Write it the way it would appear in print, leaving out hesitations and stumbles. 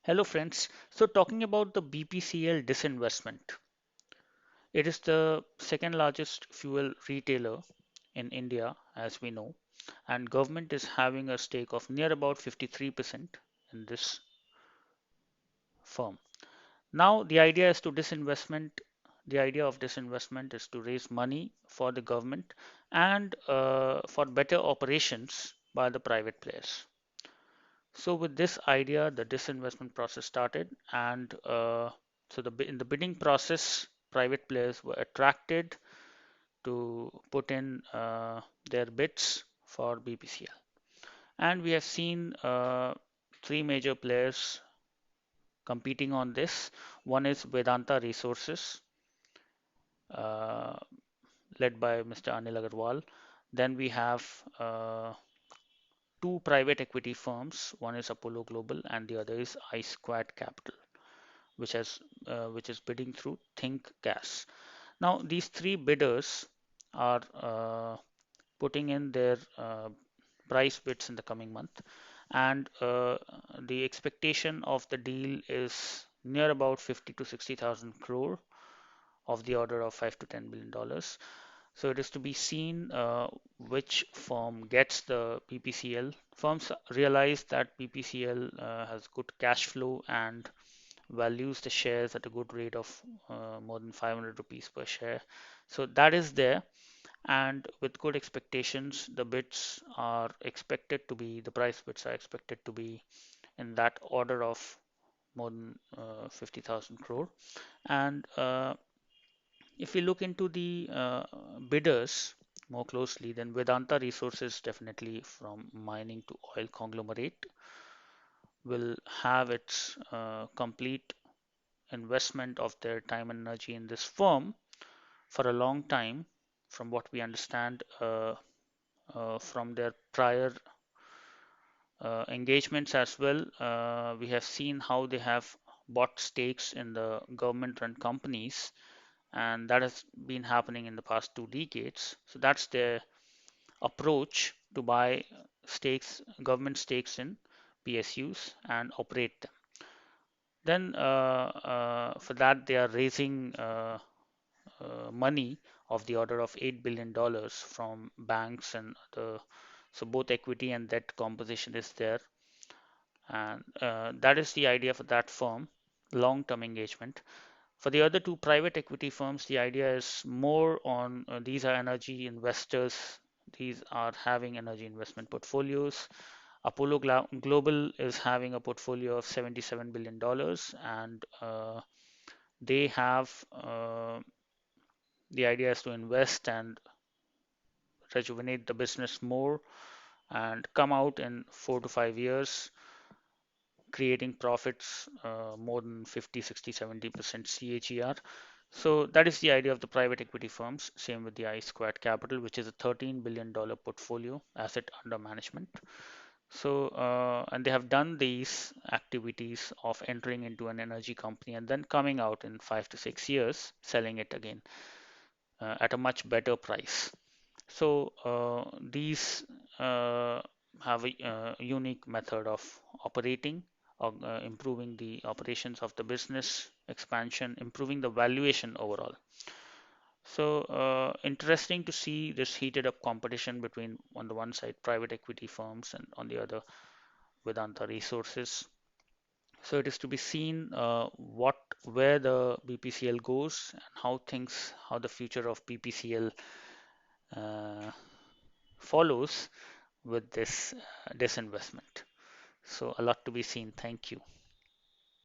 Hello friends. So talking about the BPCL disinvestment, it is the second largest fuel retailer in India, as we know, and government is having a stake of near about 53% in this firm. Now the idea is to disinvestment. The idea of disinvestment is to raise money for the government and for better operations by the private players. So with this idea, the disinvestment process started, and in the bidding process, private players were attracted to put in their bids for BPCL, and we have seen three major players competing on this. One is Vedanta Resources, uh, led by Mr. Anil Agarwal. Then we have two private equity firms. One is Apollo Global, and the other is I Squared Capital, which is bidding through Think Gas. Now these three bidders are putting in their price bids in the coming month, and the expectation of the deal is near about 50 to 60,000 crore, of the order of 5 to 10 billion dollars. So it is to be seen which firm gets the PPCL. Firms realize that PPCL has good cash flow and values the shares at a good rate of more than 500 rupees per share. So that is there, and with good expectations, the price bids are expected to be in that order of more than 50,000 crore. And if we look into the bidders more closely, then Vedanta Resources, definitely from mining to oil conglomerate, will have its complete investment of their time and energy in this firm for a long time. From what we understand from their prior engagements as well, we have seen how they have bought stakes in the government run companies, and that has been happening in the past 2 decades. So that's their approach to buy government stakes in PSUs and operate them. Then for that, they are raising money of the order of $8 billion from banks and so both equity and debt composition is there. And that is the idea for that firm, long-term engagement. For the other two private equity firms, the idea is more on these are energy investors. These are having energy investment portfolios. Apollo Global is having a portfolio of $77 billion dollars, and they have the idea is to invest and rejuvenate the business more and come out in 4 to 5 years creating profits more than 50, 60, 70% CAGR. So that is the idea of the private equity firms. Same with the I Squared Capital, which is a $13 billion portfolio asset under management. So, and they have done these activities of entering into an energy company and then coming out in 5 to 6 years, selling it again at a much better price. So these have a unique method of operating, improving the operations of the business, expansion, improving the valuation overall. So interesting to see this heated up competition between, on the one side, private equity firms and on the other, Vedanta Resources. So it is to be seen where the BPCL goes and how the future of BPCL uh, follows with this disinvestment. So a lot to be seen. Thank you.